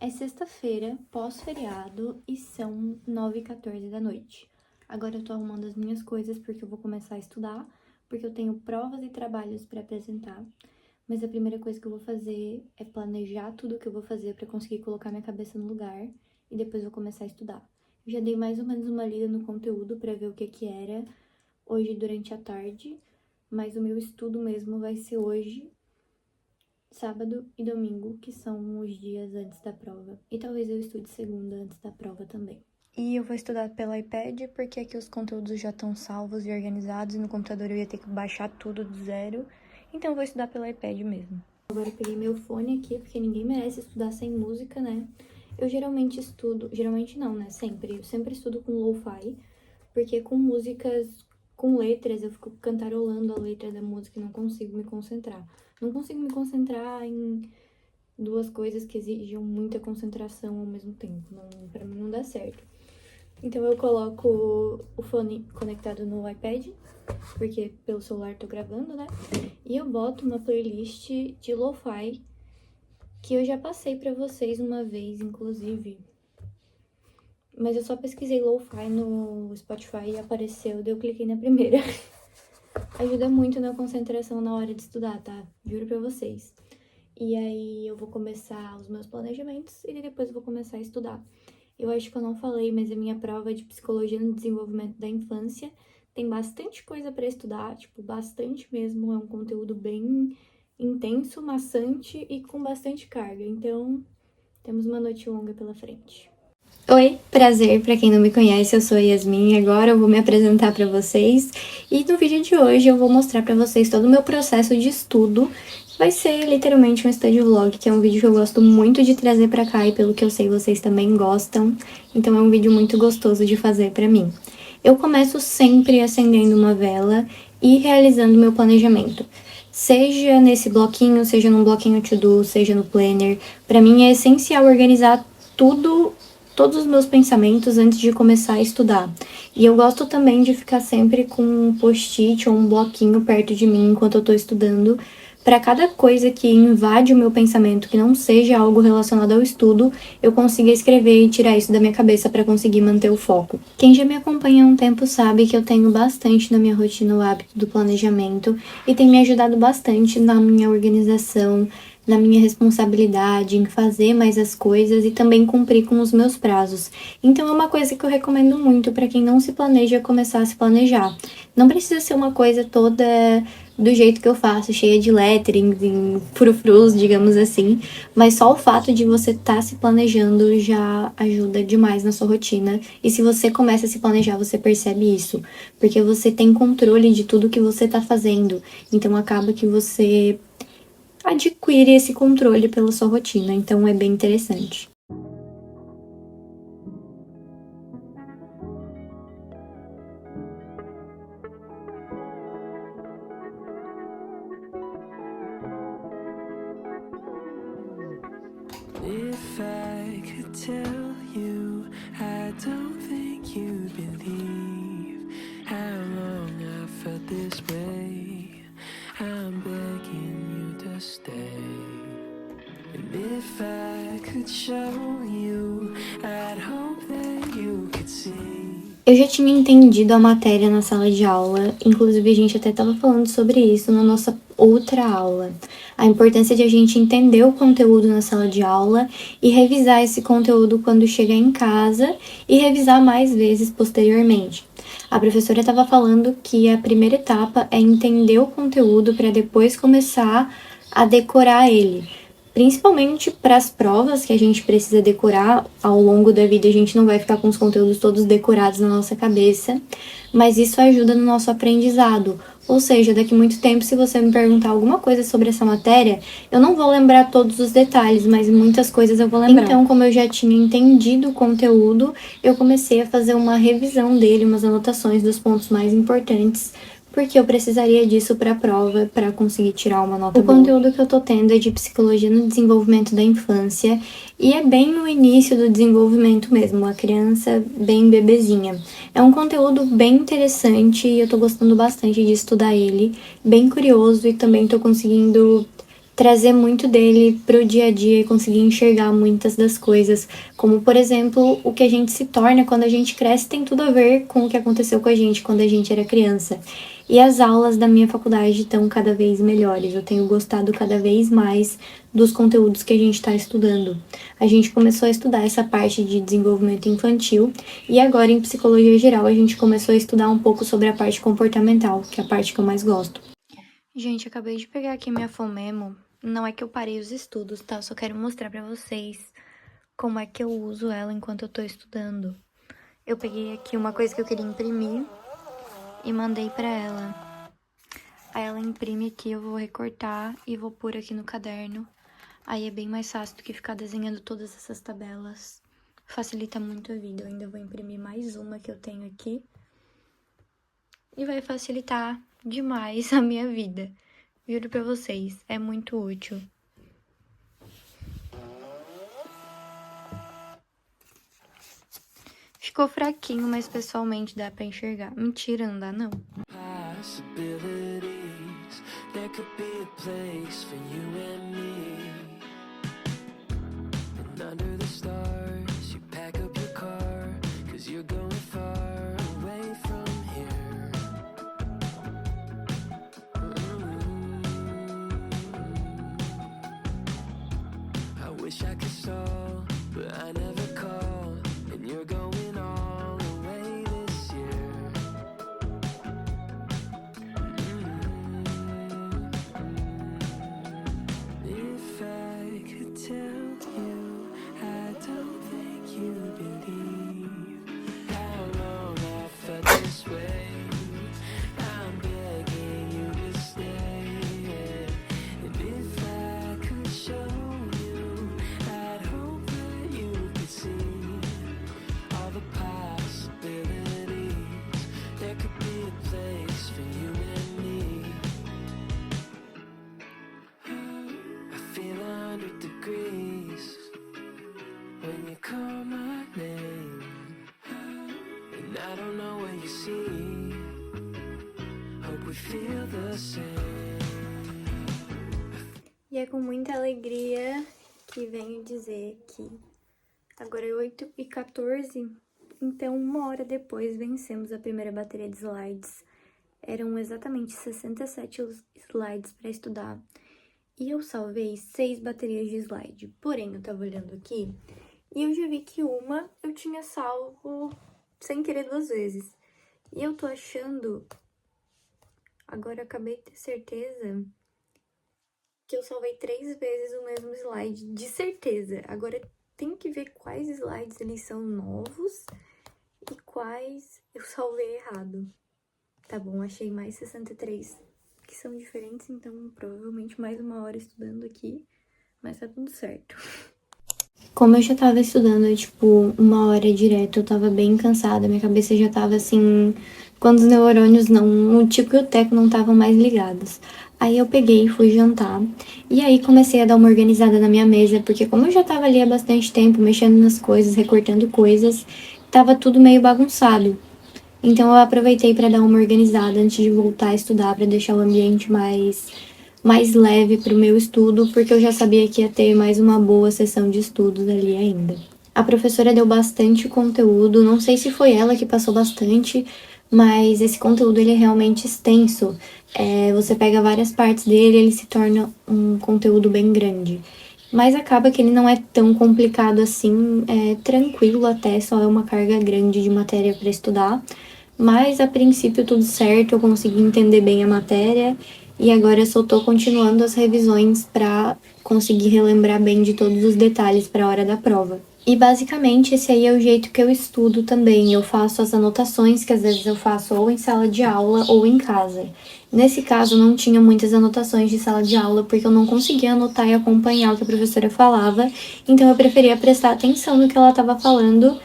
É sexta-feira, pós-feriado, e são 9h14 da noite. Agora eu tô arrumando as minhas coisas porque eu vou começar a estudar, porque eu tenho provas e trabalhos pra apresentar. Mas a primeira coisa que eu vou fazer é planejar tudo que eu vou fazer pra conseguir colocar minha cabeça no lugar e depois vou começar a estudar. Eu já dei mais ou menos uma lida no conteúdo pra ver o que era hoje durante a tarde, mas o meu estudo mesmo vai ser hoje, sábado e domingo, que são os dias antes da prova. E talvez eu estude segunda antes da prova também. E eu vou estudar pelo iPad, porque aqui os conteúdos já estão salvos e organizados, e no computador eu ia ter que baixar tudo do zero. Então eu vou estudar pelo iPad mesmo. Agora eu peguei meu fone aqui, porque ninguém merece estudar sem música, né? Eu geralmente estudo... Geralmente não, né? Sempre. Eu sempre estudo com lo-fi, porque com músicas... Com letras, eu fico cantarolando a letra da música e não consigo me concentrar. Não consigo me concentrar em duas coisas que exigem muita concentração ao mesmo tempo. Pra mim não dá certo. Então eu coloco o fone conectado no iPad, porque pelo celular tô gravando, né? E eu boto uma playlist de lo-fi que eu já passei pra vocês uma vez, inclusive. Mas eu só pesquisei lo-fi no Spotify e apareceu, daí eu cliquei na primeira. Ajuda muito na concentração na hora de estudar, tá? Juro pra vocês. E aí eu vou começar os meus planejamentos e depois eu vou começar a estudar. Eu acho que eu não falei, mas a minha prova de Psicologia no Desenvolvimento da Infância tem bastante coisa pra estudar, tipo, bastante mesmo. É um conteúdo bem intenso, maçante e com bastante carga. Então, temos uma noite longa pela frente. Oi, prazer, pra quem não me conhece, eu sou a Yasmin e agora eu vou me apresentar pra vocês. E no vídeo de hoje eu vou mostrar pra vocês todo o meu processo de estudo. Vai ser literalmente um study vlog, que é um vídeo que eu gosto muito de trazer pra cá e pelo que eu sei vocês também gostam. Então é um vídeo muito gostoso de fazer pra mim. Eu começo sempre acendendo uma vela e realizando meu planejamento. Seja nesse bloquinho, seja num bloquinho to-do, seja no planner. Pra mim é essencial organizar todos os meus pensamentos antes de começar a estudar. E eu gosto também de ficar sempre com um post-it ou um bloquinho perto de mim enquanto eu tô estudando, para cada coisa que invade o meu pensamento, que não seja algo relacionado ao estudo, eu consiga escrever e tirar isso da minha cabeça para conseguir manter o foco. Quem já me acompanha há um tempo sabe que eu tenho bastante na minha rotina o hábito do planejamento e tem me ajudado bastante na minha organização, na minha responsabilidade em fazer mais as coisas e também cumprir com os meus prazos. Então é uma coisa que eu recomendo muito para quem não se planeja começar a se planejar. Não precisa ser uma coisa toda do jeito que eu faço, cheia de letterings, em frufrus, digamos assim, mas só o fato de você estar se planejando já ajuda demais na sua rotina. E se você começa a se planejar, você percebe isso, porque você tem controle de tudo que você está fazendo. Então acaba que você adquire esse controle pela sua rotina, então é bem interessante. If I could tell you, I don't think you'd believe how long I felt this way. I'm begging you to stay. And if I could show you, I'd hope that you could see. Eu já tinha entendido a matéria na sala de aula, inclusive a gente até estava falando sobre isso na nossa outra aula. A importância de a gente entender o conteúdo na sala de aula e revisar esse conteúdo quando chegar em casa e revisar mais vezes posteriormente. A professora estava falando que a primeira etapa é entender o conteúdo para depois começar a decorar ele. Principalmente para as provas que a gente precisa decorar ao longo da vida, a gente não vai ficar com os conteúdos todos decorados na nossa cabeça, mas isso ajuda no nosso aprendizado. Ou seja, daqui a muito tempo, se você me perguntar alguma coisa sobre essa matéria, eu não vou lembrar todos os detalhes, mas muitas coisas eu vou lembrar. Então, como eu já tinha entendido o conteúdo, eu comecei a fazer uma revisão dele, umas anotações dos pontos mais importantes, porque eu precisaria disso para a prova, para conseguir tirar uma nota boa. O conteúdo que eu tô tendo é de Psicologia no Desenvolvimento da Infância, e é bem no início do desenvolvimento mesmo, a criança bem bebezinha. É um conteúdo bem interessante e eu tô gostando bastante de estudar ele, bem curioso, e também tô conseguindo trazer muito dele pro dia a dia e conseguir enxergar muitas das coisas, como, por exemplo, o que a gente se torna quando a gente cresce tem tudo a ver com o que aconteceu com a gente quando a gente era criança. E as aulas da minha faculdade estão cada vez melhores, eu tenho gostado cada vez mais dos conteúdos que a gente está estudando. A gente começou a estudar essa parte de desenvolvimento infantil e agora em psicologia geral a gente começou a estudar um pouco sobre a parte comportamental, que é a parte que eu mais gosto. Gente, acabei de pegar aqui minha Fonmemo. Não é que eu parei os estudos, tá? Eu só quero mostrar pra vocês como é que eu uso ela enquanto eu tô estudando. Eu peguei aqui uma coisa que eu queria imprimir e mandei pra ela. Aí ela imprime aqui, eu vou recortar e vou pôr aqui no caderno. Aí é bem mais fácil do que ficar desenhando todas essas tabelas. Facilita muito a vida. Eu ainda vou imprimir mais uma que eu tenho aqui. E vai facilitar demais a minha vida. Juro pra vocês, é muito útil. Ficou fraquinho, mas pessoalmente dá pra enxergar. Mentira, não dá não. Possibilities, there could be a place for you and me. And under the stars, you pack up your car, 'cause you're going far away from here. I wish I could stall, but I never call, and you're going all the way this year. If I could tell you, I don't think you'd believe how long I felt this way. I'm begging you to stay, and if I could show you, I'd hope that you could see all the possibilities. There could be a place for you and me. I feel 100 degrees when you call my name, and I don't know what you see. Hope we feel the same. E é com muita alegria que venho dizer que agora é 8h14, então 1 hora depois vencemos a primeira bateria de slides. Eram exatamente 67 slides para estudar. E eu salvei 6 baterias de slide. Porém, eu tava olhando aqui e eu já vi que uma eu tinha salvo sem querer 2 vezes. E eu tô achando... Agora eu acabei de ter certeza que eu salvei 3 vezes o mesmo slide. De certeza. Agora tem que ver quais slides eles são novos e quais eu salvei errado. Tá bom, achei mais 63 que são diferentes, então provavelmente mais 1 hora estudando aqui, mas tá tudo certo. Como eu já tava estudando, tipo, 1 hora direto, eu tava bem cansada, minha cabeça já tava assim, quando os neurônios não, o tipo e o teco não estavam mais ligados. Aí eu peguei e fui jantar, e aí comecei a dar uma organizada na minha mesa, porque como eu já tava ali há bastante tempo, mexendo nas coisas, recortando coisas, tava tudo meio bagunçado. Então eu aproveitei para dar uma organizada antes de voltar a estudar, para deixar o ambiente mais leve para o meu estudo, porque eu já sabia que ia ter mais uma boa sessão de estudos ali ainda. A professora deu bastante conteúdo, não sei se foi ela que passou bastante, mas esse conteúdo ele é realmente extenso. Você pega várias partes dele, ele se torna um conteúdo bem grande. Mas acaba que ele não é tão complicado assim, é tranquilo até, só é uma carga grande de matéria para estudar. Mas a princípio tudo certo, eu consegui entender bem a matéria e agora eu só tô continuando as revisões para conseguir relembrar bem de todos os detalhes para a hora da prova. E basicamente esse aí é o jeito que eu estudo também. Eu faço as anotações que às vezes eu faço ou em sala de aula ou em casa. Nesse caso não tinha muitas anotações de sala de aula porque eu não conseguia anotar e acompanhar o que a professora falava, então eu preferia prestar atenção no que ela estava falando,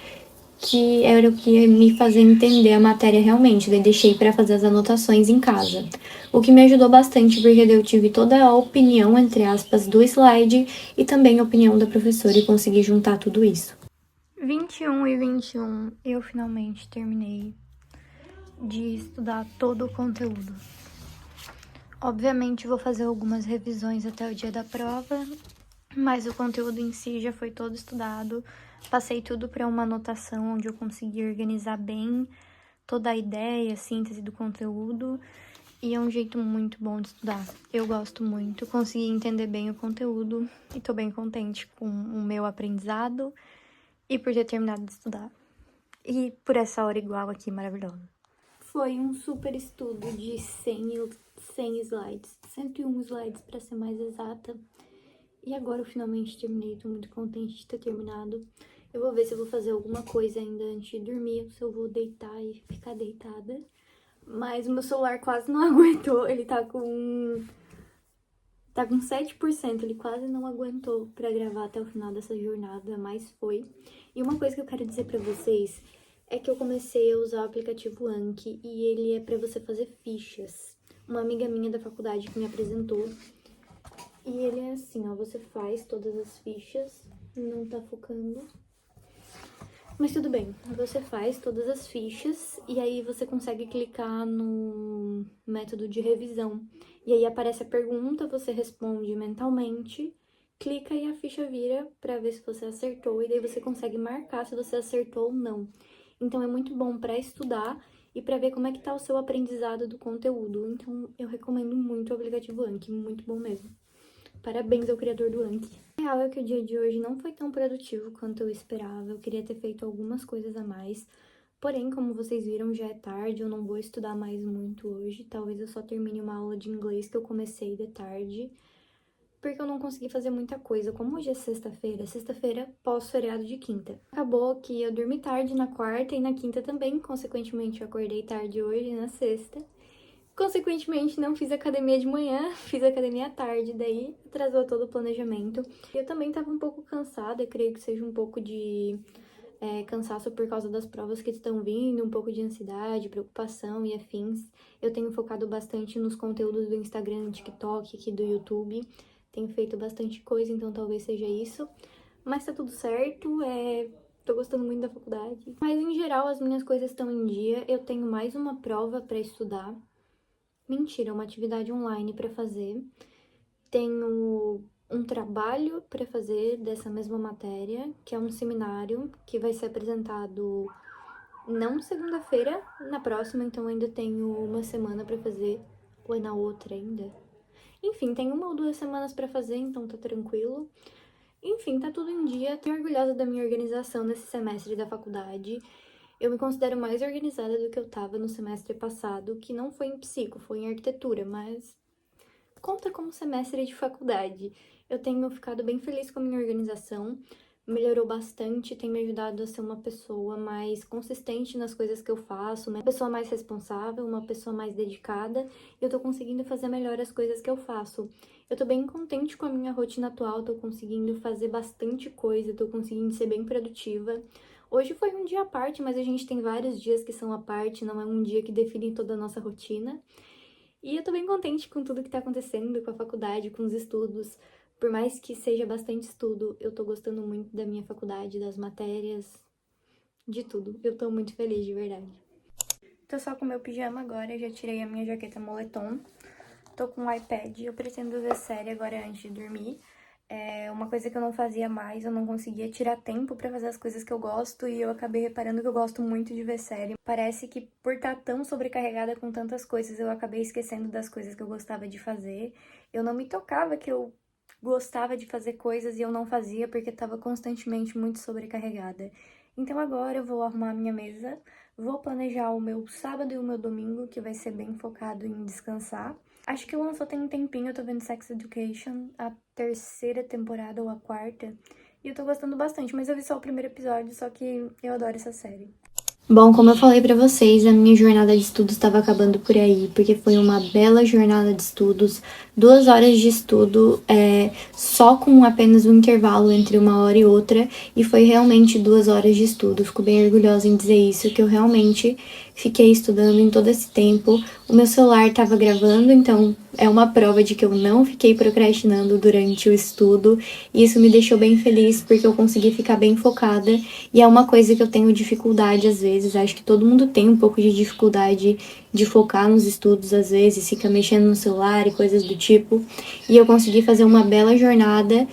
que era o que ia me fazer entender a matéria realmente, daí deixei para fazer as anotações em casa. O que me ajudou bastante, porque eu tive toda a opinião, entre aspas, do slide e também a opinião da professora e consegui juntar tudo isso. 21 e 21, eu finalmente terminei de estudar todo o conteúdo. Obviamente vou fazer algumas revisões até o dia da prova, mas o conteúdo em si já foi todo estudado. Passei tudo para uma anotação onde eu consegui organizar bem toda a ideia, a síntese do conteúdo. E é um jeito muito bom de estudar. Eu gosto muito, consegui entender bem o conteúdo e tô bem contente com o meu aprendizado e por ter terminado de estudar. E por essa hora igual aqui, maravilhosa. Foi um super estudo de 100 slides, 101 slides para ser mais exata. E agora eu finalmente terminei, tô muito contente de ter terminado. Eu vou ver se eu vou fazer alguma coisa ainda antes de dormir, se eu vou deitar e ficar deitada. Mas o meu celular quase não aguentou, ele tá com 7%, ele quase não aguentou pra gravar até o final dessa jornada, mas foi. E uma coisa que eu quero dizer pra vocês é que eu comecei a usar o aplicativo Anki e ele é pra você fazer fichas. Uma amiga minha da faculdade que me apresentou. E ele é assim, ó, você faz todas as fichas, não tá focando. Mas tudo bem, você faz todas as fichas e aí você consegue clicar no método de revisão. E aí aparece a pergunta, você responde mentalmente, clica e a ficha vira pra ver se você acertou. E daí você consegue marcar se você acertou ou não. Então é muito bom pra estudar e pra ver como é que tá o seu aprendizado do conteúdo. Então eu recomendo muito o aplicativo Anki, muito bom mesmo. Parabéns ao criador do Anki. A real é que o dia de hoje não foi tão produtivo quanto eu esperava. Eu queria ter feito algumas coisas a mais. Porém, como vocês viram, já é tarde, eu não vou estudar mais muito hoje. Talvez eu só termine uma aula de inglês que eu comecei de tarde. Porque eu não consegui fazer muita coisa. Como hoje é sexta-feira pós-feriado de quinta. Acabou que eu dormi tarde na quarta e na quinta também. Consequentemente, eu acordei tarde hoje na sexta. Consequentemente, não fiz academia de manhã, fiz academia à tarde, daí atrasou todo o planejamento. Eu também tava um pouco cansada, creio que seja um pouco de cansaço por causa das provas que estão vindo, um pouco de ansiedade, preocupação e afins. Eu tenho focado bastante nos conteúdos do Instagram, TikTok, aqui do YouTube. Tenho feito bastante coisa, então talvez seja isso. Mas tá tudo certo, tô gostando muito da faculdade. Mas em geral, as minhas coisas estão em dia. Eu tenho mais uma prova pra estudar. Mentira, uma atividade online para fazer. Tenho um trabalho para fazer dessa mesma matéria, que é um seminário que vai ser apresentado não segunda-feira, na próxima, então ainda tenho uma semana para fazer, ou é na outra ainda. Enfim, tem 1 ou 2 semanas para fazer, então tá tranquilo. Enfim, tá tudo em dia. Tô orgulhosa da minha organização nesse semestre da faculdade. Eu me considero mais organizada do que eu tava no semestre passado, que não foi em psico, foi em arquitetura, mas conta como semestre de faculdade. Eu tenho ficado bem feliz com a minha organização, melhorou bastante, tem me ajudado a ser uma pessoa mais consistente nas coisas que eu faço, uma pessoa mais responsável, uma pessoa mais dedicada, e eu tô conseguindo fazer melhor as coisas que eu faço. Eu tô bem contente com a minha rotina atual, tô conseguindo fazer bastante coisa, tô conseguindo ser bem produtiva. Hoje foi um dia à parte, mas a gente tem vários dias que são à parte, não é um dia que define toda a nossa rotina. E eu tô bem contente com tudo que tá acontecendo, com a faculdade, com os estudos. Por mais que seja bastante estudo, eu tô gostando muito da minha faculdade, das matérias, de tudo. Eu tô muito feliz, de verdade. Tô só com meu pijama agora, já tirei a minha jaqueta moletom. Tô com o iPad, eu pretendo ver série agora antes de dormir. É uma coisa que eu não fazia mais, eu não conseguia tirar tempo pra fazer as coisas que eu gosto e eu acabei reparando que eu gosto muito de ver série. Parece que por estar tão sobrecarregada com tantas coisas, eu acabei esquecendo das coisas que eu gostava de fazer. Eu não me tocava que eu gostava de fazer coisas e eu não fazia porque estava constantemente muito sobrecarregada. Então agora eu vou arrumar a minha mesa, vou planejar o meu sábado e o meu domingo, que vai ser bem focado em descansar. Acho que lançou tem um tempinho, eu tô vendo Sex Education, a 3ª temporada ou a 4ª, e eu tô gostando bastante, mas eu vi só o primeiro episódio, só que eu adoro essa série. Bom, como eu falei pra vocês, a minha jornada de estudos estava acabando por aí, porque foi uma bela jornada de estudos, 2 horas de estudo, só com apenas um intervalo entre uma hora e outra, e foi realmente 2 horas de estudo. Fico bem orgulhosa em dizer isso, que eu realmente fiquei estudando em todo esse tempo. O meu celular estava gravando, então é uma prova de que eu não fiquei procrastinando durante o estudo. E isso me deixou bem feliz, porque eu consegui ficar bem focada. E é uma coisa que eu tenho dificuldade às vezes. Acho que todo mundo tem um pouco de dificuldade de focar nos estudos às vezes, fica mexendo no celular e coisas do tipo. E eu consegui fazer uma bela jornada.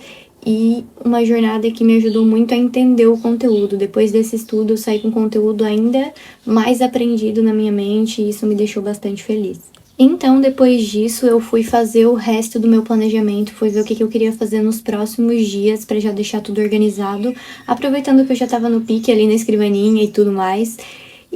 E uma jornada que me ajudou muito a entender o conteúdo. Depois desse estudo, eu saí com conteúdo ainda mais aprendido na minha mente e isso me deixou bastante feliz. Então, depois disso, eu fui fazer o resto do meu planejamento, fui ver o que eu queria fazer nos próximos dias para já deixar tudo organizado, aproveitando que eu já estava no pique ali na escrivaninha e tudo mais.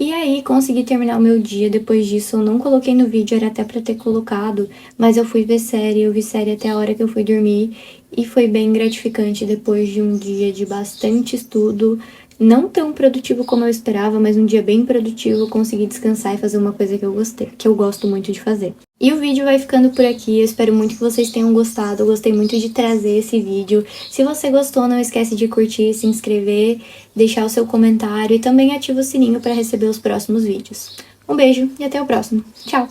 E aí, consegui terminar o meu dia. Depois disso, eu não coloquei no vídeo, era até pra ter colocado, mas eu fui ver série, eu vi série até a hora que eu fui dormir, e foi bem gratificante depois de um dia de bastante estudo, não tão produtivo como eu esperava, mas um dia bem produtivo, eu consegui descansar e fazer uma coisa que eu gostei, que eu gosto muito de fazer. E o vídeo vai ficando por aqui, eu espero muito que vocês tenham gostado, eu gostei muito de trazer esse vídeo. Se você gostou, não esquece de curtir, se inscrever, deixar o seu comentário e também ativa o sininho para receber os próximos vídeos. Um beijo e até o próximo. Tchau!